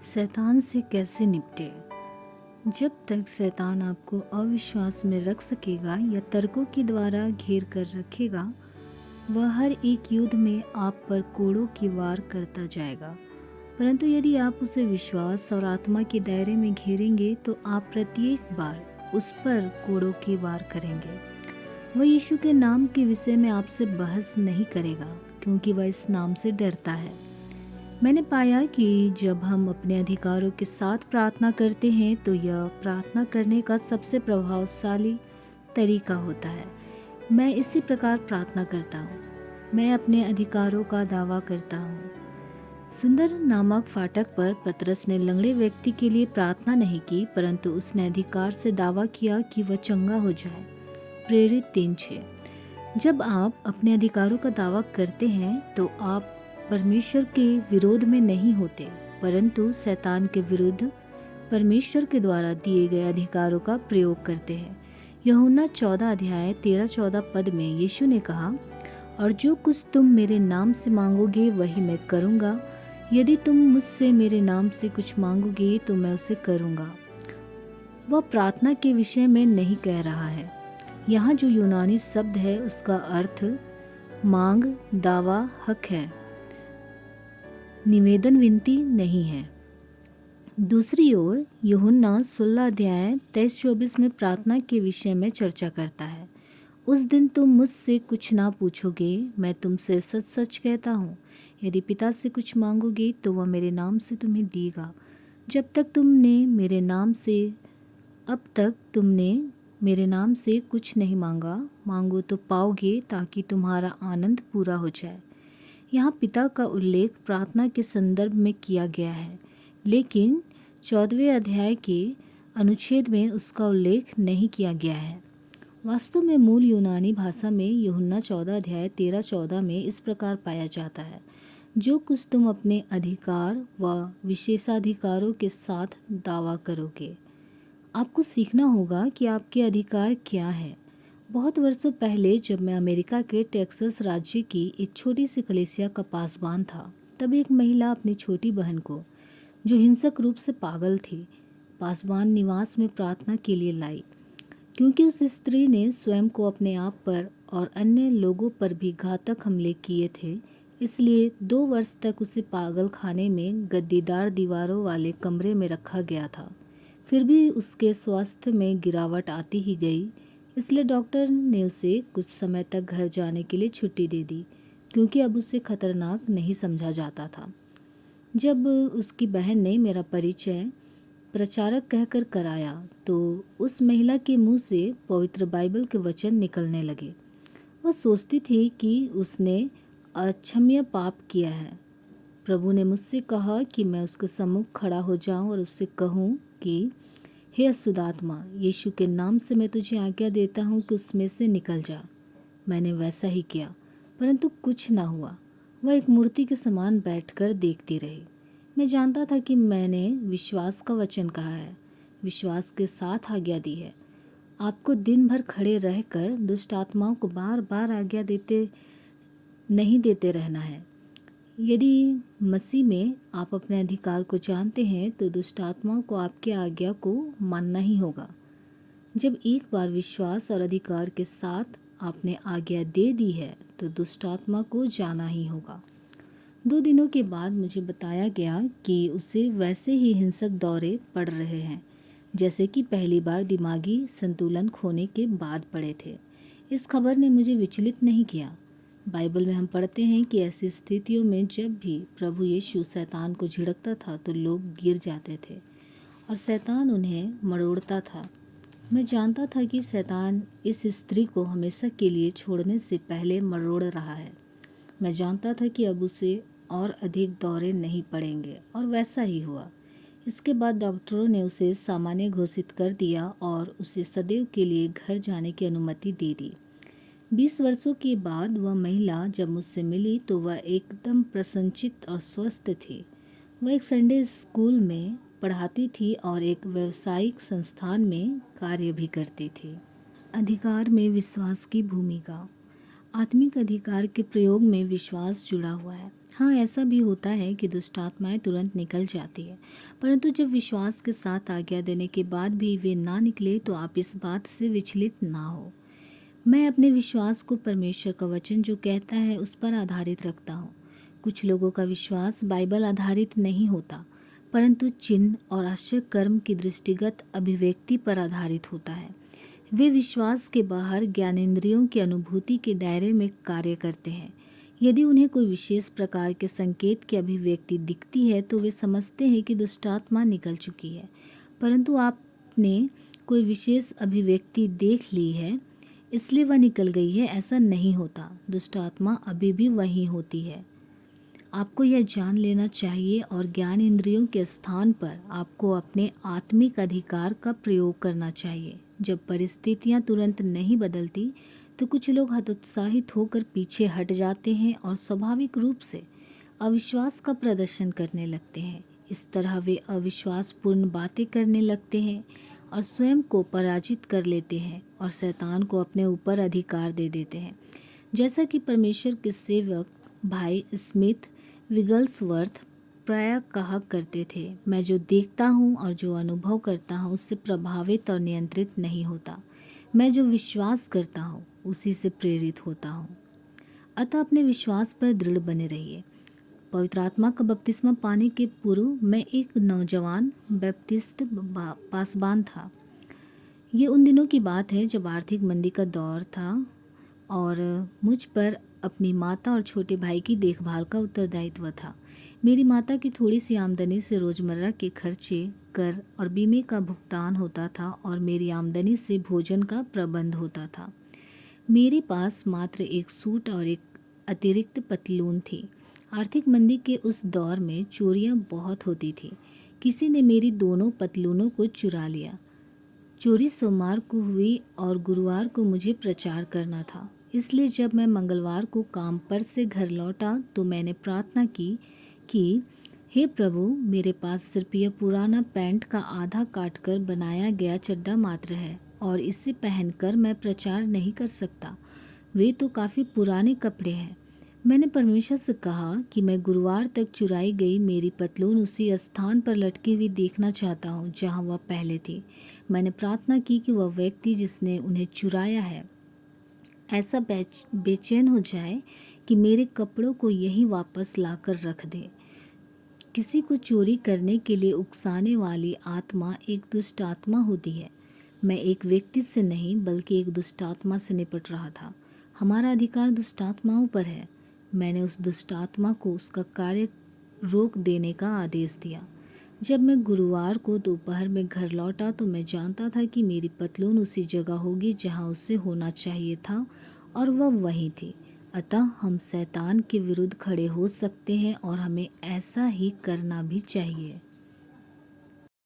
शैतान से कैसे निपटे। जब तक शैतान आपको अविश्वास में रख सकेगा या तर्कों के द्वारा घेर कर रखेगा, वह हर एक युद्ध में आप पर कोड़ों की वार करता जाएगा। परंतु यदि आप उसे विश्वास और आत्मा के दायरे में घेरेंगे तो आप प्रत्येक बार उस पर कोड़ों की वार करेंगे। वह यीशु के नाम के विषय में आपसे बहस नहीं करेगा, क्योंकि वह इस नाम से डरता है। मैंने पाया कि जब हम अपने अधिकारों के साथ प्रार्थना करते हैं तो यह प्रार्थना करने का सबसे प्रभावशाली तरीका होता है। मैं इसी प्रकार प्रार्थना करता हूँ। मैं अपने अधिकारों का दावा करता हूँ। सुंदर नामक फाटक पर पतरस ने लंगड़े व्यक्ति के लिए प्रार्थना नहीं की, परंतु उसने अधिकार से दावा किया कि वह चंगा हो जाए। प्रेरित 3:6। जब आप अपने अधिकारों का दावा करते हैं तो आप परमेश्वर के विरोध में नहीं होते, परंतु शैतान के विरुद्ध परमेश्वर के द्वारा दिए गए अधिकारों का प्रयोग करते हैं। यूहन्ना 14:13-14 पद में यीशु ने कहा, और जो कुछ तुम मेरे नाम से मांगोगे वही मैं करूँगा। यदि तुम मुझसे मेरे नाम से कुछ मांगोगे तो मैं उसे करूँगा। वह प्रार्थना के विषय में नहीं कह रहा है। यहाँ जो यूनानी शब्द है उसका अर्थ मांग, दावा, हक है, निवेदन, विनती नहीं है। दूसरी ओर यूहन्ना 16:23-24 में प्रार्थना के विषय में चर्चा करता है। उस दिन तुम मुझसे कुछ ना पूछोगे, मैं तुमसे सच सच कहता हूँ, यदि पिता से कुछ मांगोगे तो वह मेरे नाम से तुम्हें देगा। अब तक तुमने मेरे नाम से कुछ नहीं मांगा, मांगो तो पाओगे, ताकि तुम्हारा आनंद पूरा हो जाए। यहाँ पिता का उल्लेख प्रार्थना के संदर्भ में किया गया है, लेकिन 14वें अध्याय के अनुच्छेद में उसका उल्लेख नहीं किया गया है। वास्तव में मूल यूनानी भाषा में यूहन्ना 14:13-14 में इस प्रकार पाया जाता है, जो कुछ तुम अपने अधिकार व विशेषाधिकारों के साथ दावा करोगे। आपको सीखना होगा कि आपके अधिकार क्या हैं। बहुत वर्षों पहले जब मैं अमेरिका के टेक्सास राज्य की एक छोटी सी कलीसिया का पासबान था, तब एक महिला अपनी छोटी बहन को, जो हिंसक रूप से पागल थी, पासबान निवास में प्रार्थना के लिए लाई। क्योंकि उस स्त्री ने स्वयं को अपने आप पर और अन्य लोगों पर भी घातक हमले किए थे, इसलिए 2 वर्ष तक उसे पागल खाने में गद्दीदार दीवारों वाले कमरे में रखा गया था। फिर भी उसके स्वास्थ्य में गिरावट आती ही गई, इसलिए डॉक्टर ने उसे कुछ समय तक घर जाने के लिए छुट्टी दे दी, क्योंकि अब उसे खतरनाक नहीं समझा जाता था। जब उसकी बहन ने मेरा परिचय प्रचारक कहकर कराया तो उस महिला के मुंह से पवित्र बाइबल के वचन निकलने लगे। वह सोचती थी कि उसने अक्षम्य पाप किया है। प्रभु ने मुझसे कहा कि मैं उसके सम्मुख खड़ा हो जाऊं और उससे कहूं कि हे अशुद्धात्मा, यीशु के नाम से मैं तुझे आज्ञा देता हूँ कि उसमें से निकल जा। मैंने वैसा ही किया, परंतु कुछ ना हुआ। वह एक मूर्ति के समान बैठकर देखती रही। मैं जानता था कि मैंने विश्वास का वचन कहा है, विश्वास के साथ आज्ञा दी है। आपको दिन भर खड़े रहकर दुष्ट आत्माओं को बार बार आज्ञा नहीं देते रहना है। यदि मसीह में आप अपने अधिकार को जानते हैं तो दुष्ट आत्माओं को आपकी आज्ञा को मानना ही होगा। जब एक बार विश्वास और अधिकार के साथ आपने आज्ञा दे दी है तो दुष्ट आत्मा को जाना ही होगा। 2 दिनों के बाद मुझे बताया गया कि उसे वैसे ही हिंसक दौरे पड़ रहे हैं, जैसे कि पहली बार दिमागी संतुलन खोने के बाद पड़े थे। इस खबर ने मुझे विचलित नहीं किया। बाइबल में हम पढ़ते हैं कि ऐसी स्थितियों में जब भी प्रभु यीशु शैतान को झिड़कता था तो लोग गिर जाते थे और शैतान उन्हें मरोड़ता था। मैं जानता था कि शैतान इस स्त्री को हमेशा के लिए छोड़ने से पहले मरोड़ रहा है। मैं जानता था कि अब उसे और अधिक दौरे नहीं पड़ेंगे, और वैसा ही हुआ। इसके बाद डॉक्टरों ने उसे सामान्य घोषित कर दिया और उसे सदैव के लिए घर जाने की अनुमति दे दी। 20 वर्षों के बाद वह महिला जब मुझसे मिली तो वह एकदम प्रसन्नचित्त और स्वस्थ थी। वह एक संडे स्कूल में पढ़ाती थी और एक व्यावसायिक संस्थान में कार्य भी करती थी। अधिकार में विश्वास की भूमिका। आत्मिक अधिकार के प्रयोग में विश्वास जुड़ा हुआ है। हाँ, ऐसा भी होता है कि दुष्ट आत्माएं तुरंत निकल जाती है, परंतु जब विश्वास के साथ आज्ञा देने के बाद भी वे ना निकले तो आप इस बात से विचलित ना हो। मैं अपने विश्वास को परमेश्वर का वचन जो कहता है उस पर आधारित रखता हूँ। कुछ लोगों का विश्वास बाइबल आधारित नहीं होता, परंतु चिन्ह और आश्चर्य कर्म की दृष्टिगत अभिव्यक्ति पर आधारित होता है। वे विश्वास के बाहर ज्ञानेंद्रियों की अनुभूति के दायरे में कार्य करते हैं। यदि उन्हें कोई विशेष प्रकार के संकेत की अभिव्यक्ति दिखती है तो वे समझते हैं कि दुष्टात्मा निकल चुकी है। परंतु आपने कोई विशेष अभिव्यक्ति देख ली है इसलिए वह निकल गई है, ऐसा नहीं होता। दुष्ट आत्मा अभी भी वहीं होती है। आपको यह जान लेना चाहिए और ज्ञान इंद्रियों के स्थान पर आपको अपने आत्मिक अधिकार का प्रयोग करना चाहिए। जब परिस्थितियां तुरंत नहीं बदलती तो कुछ लोग हतोत्साहित होकर पीछे हट जाते हैं और स्वाभाविक रूप से अविश्वास का प्रदर्शन करने लगते हैं। इस तरह वे अविश्वासपूर्ण बातें करने लगते हैं और स्वयं को पराजित कर लेते हैं और शैतान को अपने ऊपर अधिकार दे देते हैं। जैसा कि परमेश्वर के सेवक भाई स्मिथ विगल्सवर्थ प्रायः कहा करते थे, मैं जो देखता हूँ और जो अनुभव करता हूँ उससे प्रभावित और नियंत्रित नहीं होता। मैं जो विश्वास करता हूँ उसी से प्रेरित होता हूँ। अतः अपने विश्वास पर दृढ़ बने रहिए। पवित्र आत्मा का बपतिस्मा पाने के पूर्व मैं एक नौजवान बैप्टिस्ट पासबान था। ये उन दिनों की बात है जब आर्थिक मंदी का दौर था और मुझ पर अपनी माता और छोटे भाई की देखभाल का उत्तरदायित्व था। मेरी माता की थोड़ी सी आमदनी से रोज़मर्रा के खर्चे, कर और बीमे का भुगतान होता था और मेरी आमदनी से भोजन का प्रबंध होता था। मेरे पास मात्र एक सूट और एक अतिरिक्त पतलून थी। आर्थिक मंदी के उस दौर में चोरियां बहुत होती थी। किसी ने मेरी दोनों पतलूनों को चुरा लिया। चोरी सोमवार को हुई और गुरुवार को मुझे प्रचार करना था, इसलिए जब मैं मंगलवार को काम पर से घर लौटा तो मैंने प्रार्थना की कि हे प्रभु, मेरे पास सिर्फ यह पुराना पैंट का आधा काटकर बनाया गया चड्डा मात्र है और इसे पहनकर मैं प्रचार नहीं कर सकता। वे तो काफ़ी पुराने कपड़े हैं। मैंने परमेश्वर से कहा कि मैं गुरुवार तक चुराई गई मेरी पतलून उसी स्थान पर लटकी हुई देखना चाहता हूँ जहाँ वह पहले थी। मैंने प्रार्थना की कि वह व्यक्ति जिसने उन्हें चुराया है ऐसा बेचैन हो जाए कि मेरे कपड़ों को यहीं वापस लाकर रख दे। किसी को चोरी करने के लिए उकसाने वाली आत्मा एक दुष्ट आत्मा होती है। मैं एक व्यक्ति से नहीं बल्कि एक दुष्ट आत्मा से निपट रहा था। हमारा अधिकार दुष्ट आत्माओं पर है। मैंने उस दुष्ट आत्मा को उसका कार्य रोक देने का आदेश दिया। जब मैं गुरुवार को दोपहर में घर लौटा तो मैं जानता था कि मेरी पतलून उसी जगह होगी जहां उसे होना चाहिए था और वह वहीं थी। अतः हम शैतान के विरुद्ध खड़े हो सकते हैं और हमें ऐसा ही करना भी चाहिए।